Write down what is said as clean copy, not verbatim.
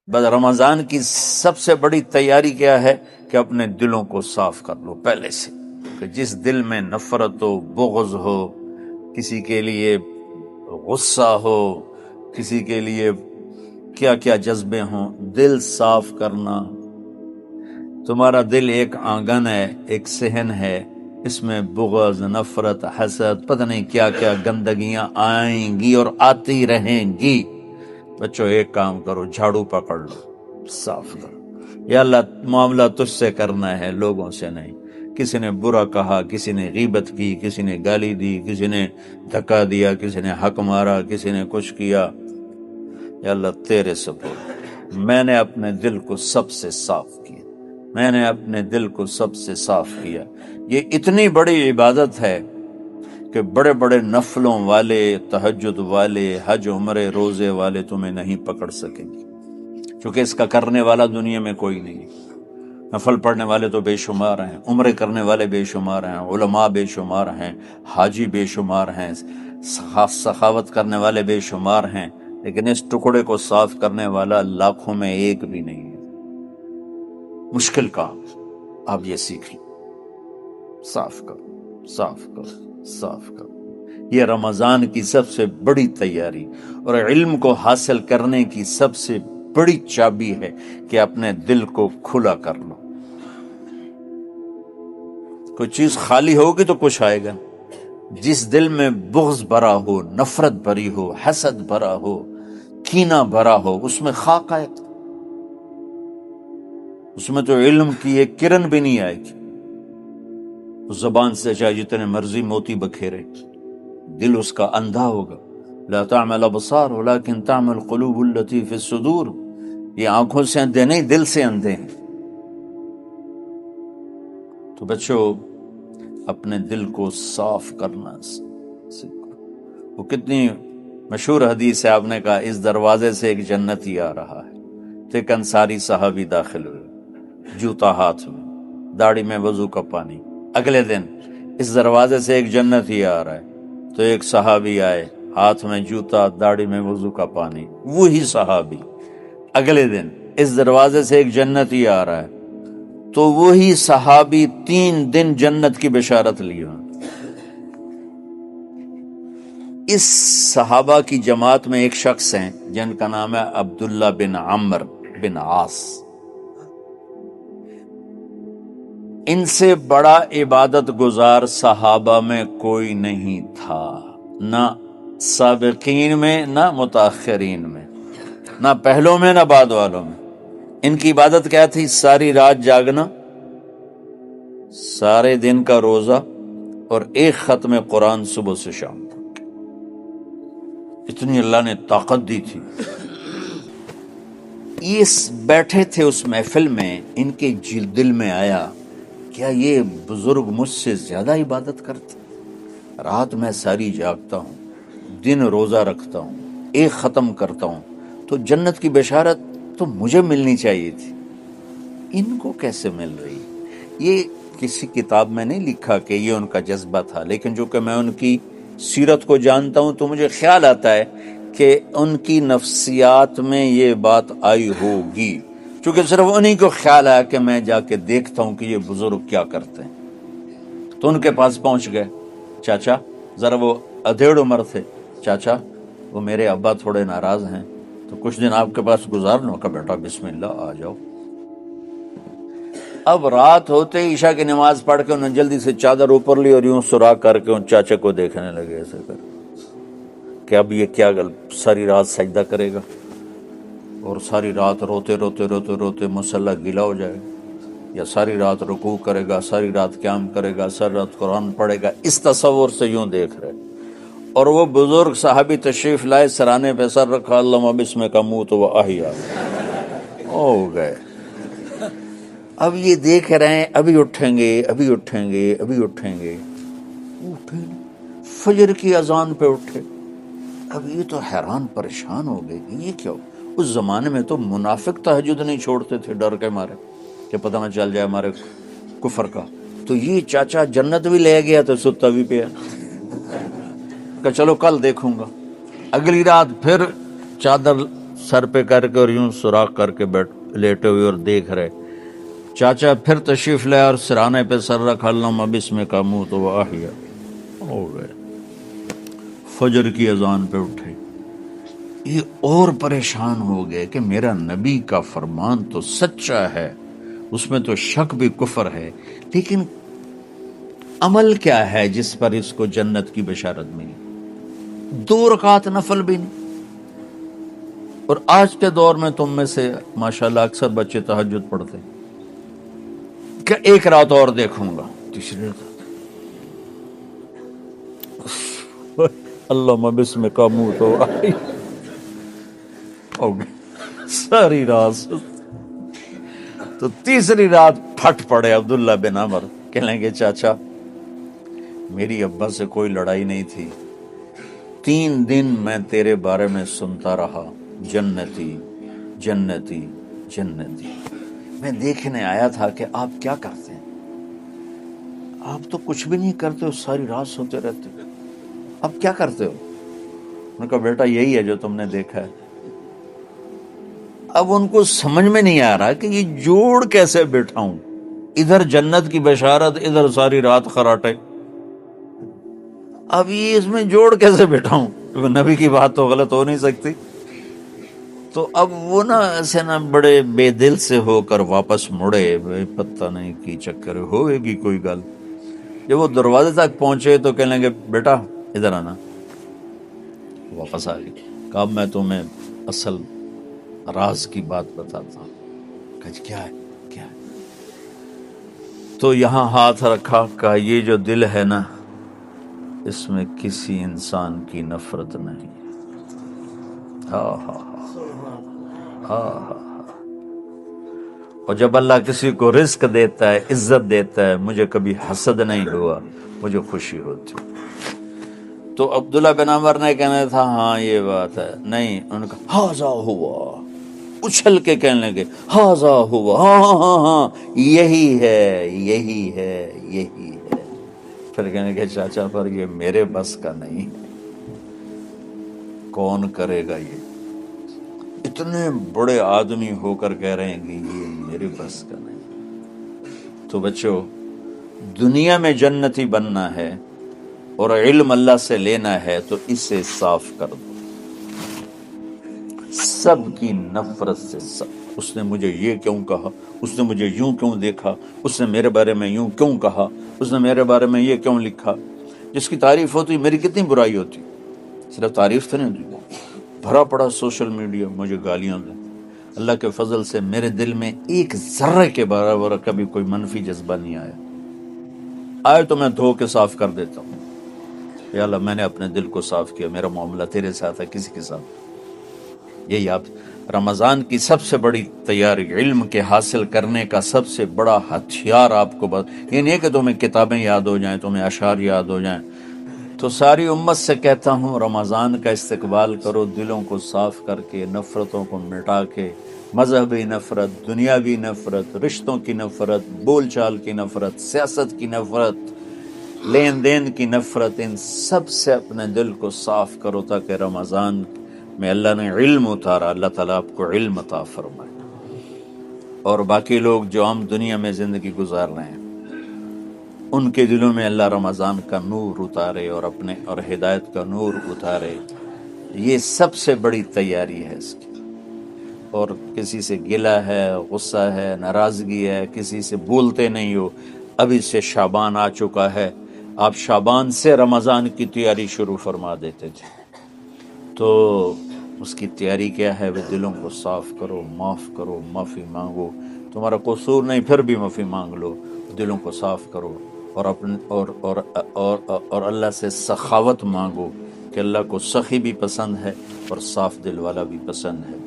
بس رمضان کی سب سے بڑی تیاری کیا ہے کہ اپنے دلوں کو صاف کر لو پہلے سے، کہ جس دل میں نفرت ہو، بغض ہو، کسی کے لیے غصہ ہو، کسی کے لیے کیا کیا جذبے ہوں، دل صاف کرنا۔ تمہارا دل ایک آنگن ہے، ایک صحن ہے، اس میں بغض، نفرت، حسد، پتہ نہیں کیا کیا گندگیاں آئیں گی اور آتی رہیں گی۔ بچوں ایک کام کرو، جھاڑو پکڑ لو، صاف کرو۔ یا اللہ معاملہ تجھ سے کرنا ہے، لوگوں سے نہیں۔ کسی نے برا کہا، کسی نے غیبت کی، کسی نے گالی دی، کسی نے دھکا دیا، کسی نے حق مارا، کسی نے کچھ کیا، یا اللہ تیرے سپرد میں نے اپنے دل کو سب سے صاف کیا، میں نے اپنے دل کو سب سے صاف کیا۔ یہ اتنی بڑی عبادت ہے کہ بڑے بڑے نفلوں والے، تہجد والے، حج عمرے روزے والے تمہیں نہیں پکڑ سکیں گے، چونکہ اس کا کرنے والا دنیا میں کوئی نہیں۔ نفل پڑھنے والے تو بے شمار ہیں، عمرے کرنے والے بے شمار ہیں، علماء بے شمار ہیں، حاجی بے شمار ہیں، سخاوت کرنے والے بے شمار ہیں، لیکن اس ٹکڑے کو صاف کرنے والا لاکھوں میں ایک بھی نہیں ہے۔ مشکل کام، آپ یہ سیکھ لیں، صاف کرو، صاف کرو، صاف کرو۔ یہ رمضان کی سب سے بڑی تیاری اور علم کو حاصل کرنے کی سب سے بڑی چابی ہے کہ اپنے دل کو کھلا کر لو۔ کوئی چیز خالی ہوگی تو کچھ آئے گا۔ جس دل میں بغض بھرا ہو، نفرت بھری ہو، حسد بھرا ہو، کینہ بھرا ہو، اس میں خاک آئے گا، اس میں تو علم کی ایک کرن بھی نہیں آئے گی۔ اس زبان سے چاہے جتنے مرضی موتی بکھیرے، دل اس کا اندھا ہوگا۔ لا تعمل الابصار ولكن تعمل القلوب التي في الصدور۔ یہ آنکھوں سے اندھے نہیں، دل سے اندھے ہیں۔ تو بچوں اپنے دل کو صاف کرنا سیکھو۔ وہ کتنی مشہور حدیث ہے، آپ نے کہا اس دروازے سے ایک جنتی آ رہا ہے، تو ایک انصاری صحابی داخل ہوئے، جوتا ہاتھ میں، داڑھی میں وضو کا پانی۔ اگلے دن اس دروازے سے ایک جنتی آ رہا ہے، تو ایک صحابی آئے، ہاتھ میں جوتا، داڑھی میں وضو کا پانی، وہی صحابی۔ اگلے دن اس دروازے سے ایک جنتی آ رہا ہے، تو وہی صحابی 3 دن جنت کی بشارت لیا۔ اس صحابہ کی جماعت میں ایک شخص ہیں جن کا نام ہے عبداللہ بن عمرو بن عاص۔ ان سے بڑا عبادت گزار صحابہ میں کوئی نہیں تھا، نہ سابقین میں نہ متاخرین میں، نہ پہلوں میں نہ بعد والوں میں۔ ان کی عبادت کیا تھی؟ ساری رات جاگنا، سارے دن کا روزہ، اور ایک ختم قرآن صبح سے شام تک۔ اتنی اللہ نے طاقت دی تھی۔ یہ بیٹھے تھے اس محفل میں، ان کے دل میں آیا کیا یہ بزرگ مجھ سے زیادہ عبادت کرتے؟ رات میں ساری جاگتا ہوں، دن روزہ رکھتا ہوں، ایک ختم کرتا ہوں، تو جنت کی بشارت تو مجھے ملنی چاہیے تھی، ان کو کیسے مل رہی؟ یہ کسی کتاب میں نہیں لکھا کہ یہ ان کا جذبہ تھا، لیکن جو کہ میں ان کی سیرت کو جانتا ہوں تو مجھے خیال آتا ہے کہ ان کی نفسیات میں یہ بات آئی ہوگی، چونکہ صرف انہی کو خیال آیا کہ میں جا کے دیکھتا ہوں کہ یہ بزرگ کیا کرتے ہیں۔ تو ان کے پاس پہنچ گئے، چاچا، ذرا وہ ادھیڑ عمر تھے، چاچا وہ میرے ابا تھوڑے ناراض ہیں، تو کچھ دن آپ کے پاس گزار لوں؟ کہ بیٹا بسم اللہ آ جاؤ۔ اب رات ہوتے عشاء کی نماز پڑھ کے انہوں نے جلدی سے چادر اوپر لی اور یوں سراغ کر کے ان چاچے کو دیکھنے لگے ایسے کر کہ اب یہ کیا ساری رات سجدہ کرے گا اور ساری رات روتے روتے روتے روتے مصلی گیلا ہو جائے گا، یا ساری رات رکوع کرے گا، ساری رات قیام کرے گا، ساری رات قرآن پڑھے گا، اس تصور سے یوں دیکھ رہے۔ اور وہ بزرگ صحابی تشریف لائے، سرانے پہ سر رکھا، اللہم بسمک اموت و احیا، ہو گئے۔ اب یہ دیکھ رہے ہیں ابھی اٹھیں گے، ابھی اٹھیں گے، ابھی اٹھیں گے، اٹھے نہیں، فجر کی اذان پہ اٹھے۔ اب یہ تو حیران پریشان ہو گئے کہ یہ کیا ہو؟ اس زمانے میں تو منافق تہجد نہیں چھوڑتے تھے ڈر کے مارے کہ پتہ نہ چل جائے ہمارے کفر کا، تو یہ چاچا جنت بھی لے گیا تو ستا بھی پیا کہ چلو کل دیکھوں گا۔ اگلی رات پھر چادر سر پہ کر کے اور یوں سوراخ کر کے لیٹے ہوئے اور دیکھ رہے. چاچا پھر تشریف لے اور سرانے پہ سر رکھا، اللہم بسمک اموت و احیا. ہو گئے. فجر کی اذان پہ اٹھے. یہ اور پریشان ہو گئے کہ میرا نبی کا فرمان تو سچا ہے، اس میں تو شک بھی کفر ہے، لیکن عمل کیا ہے جس پر اس کو جنت کی بشارت ملی؟ 2 رکعت نفل بھی نہیں. اور آج کے دور میں تم میں سے ماشاءاللہ اکثر بچے تہجد پڑھتے ہیں کہ 1 رات اور دیکھوں گا، تیسری رات اللہم بسمک اموت و احیا. ساری رات. تو تیسری رات پھٹ پڑے عبداللہ بن عمر، کہنے گے چاچا میری ابا سے کوئی لڑائی نہیں تھی، 3 دن میں تیرے بارے میں سنتا رہا، جنتی جنتی جنتی. میں دیکھنے آیا تھا کہ آپ کیا کرتے ہیں. آپ تو کچھ بھی نہیں کرتے ہو، ساری رات سوتے رہتے ہو، آپ کیا کرتے ہو؟ میں نے کہا بیٹا یہی ہے جو تم نے دیکھا ہے. اب ان کو سمجھ میں نہیں آ رہا کہ یہ جوڑ کیسے بٹھاؤں، ادھر جنت کی بشارت، ادھر ساری رات خراٹے. اب یہ اس میں جوڑ کیسے بٹھاؤں؟ نبی کی بات تو غلط ہو نہیں سکتی. تو اب وہ نا ایسے نا بڑے بے دل سے ہو کر واپس مڑے، پتہ نہیں کی چکر ہوئے گی کوئی گل. جب وہ دروازے تک پہنچے تو کہنے لگے بیٹا ادھر آنا. واپس آ گئے. کہا میں تمہیں اصل راز کی بات بتاتا ہوں. کہا کیا ہے کیا ہے؟ تو یہاں ہاتھ رکھا، کہا یہ جو دل ہے نا اس میں کسی انسان کی نفرت نہیں. ہاں ہاں ہاں. اور جب اللہ کسی کو رزق دیتا ہے، عزت دیتا ہے، مجھے کبھی حسد نہیں ہوا، مجھے خوشی ہوتی. تو عبداللہ بن عمر نے کہنا تھا ہاں یہ بات ہے. نہیں، انہوں نے کہا ہاذا ہوا، اچھل کے کہنے لگے ہاذا ہوا، ہاں ہاں ہاں ہاں یہی ہے یہی ہے یہی ہے. پھر کہنے لگے چاچا پر یہ میرے بس کا نہیں، کون کرے گا یہ؟ اتنے بڑے آدمی ہو کر کہہ رہے ہیں کہ یہ میرے بس کا نہیں. تو بچوں، دنیا میں جنتی بننا ہے اور علم اللہ سے لینا ہے تو اسے صاف کر دو سب کی نفرت سے. سب، اس نے مجھے یہ کیوں کہا، اس نے مجھے یوں کیوں دیکھا، اس نے میرے بارے میں یوں کیوں کہا، اس نے میرے بارے میں یہ کیوں لکھا. جس کی تعریف ہوتی میری کتنی برائی ہوتی. صرف تعریف تو نہیں ہوتی، بھرا پڑا سوشل میڈیا مجھے گالیاں دیں. اللہ کے فضل سے میرے دل میں ایک ذرے کے برابر کبھی کوئی منفی جذبہ نہیں آیا. آئے تو میں دھو کے صاف کر دیتا ہوں. یا اللہ میں نے اپنے دل کو صاف کیا، میرا معاملہ تیرے ساتھ ہے، کسی کے ساتھ. یہی آپ رمضان کی سب سے بڑی تیاری، علم کے حاصل کرنے کا سب سے بڑا ہتھیار آپ کو یہ نہیں ہے کہ تمہیں کتابیں یاد ہو جائیں، تمہیں اشعار یاد ہو جائیں. تو ساری امت سے کہتا ہوں رمضان کا استقبال کرو دلوں کو صاف کر کے، نفرتوں کو مٹا کے. مذہبی نفرت، دنیاوی نفرت، رشتوں کی نفرت، بول چال کی نفرت، سیاست کی نفرت، لین دین کی نفرت، ان سب سے اپنے دل کو صاف کرو تاکہ رمضان میں اللہ نے علم اتارا، اللہ تعالیٰ آپ کو علم عطا فرمائے. اور باقی لوگ جو عام دنیا میں زندگی گزار رہے ہیں ان کے دلوں میں اللہ رمضان کا نور اتارے اور اپنے اور ہدایت کا نور اتارے. یہ سب سے بڑی تیاری ہے اس کی. اور کسی سے گلہ ہے، غصہ ہے، ناراضگی ہے، کسی سے بولتے نہیں ہو، ابھی سے شعبان آ چکا ہے، آپ شعبان سے رمضان کی تیاری شروع فرما دیتے تھے. تو اس کی تیاری کیا ہے؟ وہ دلوں کو صاف کرو، معاف کرو، معافی مانگو. تمہارا قصور نہیں پھر بھی معافی مانگ لو، دلوں کو صاف کرو. اور اپنے اور اللہ سے سخاوت مانگو کہ اللہ کو سخی بھی پسند ہے اور صاف دل والا بھی پسند ہے.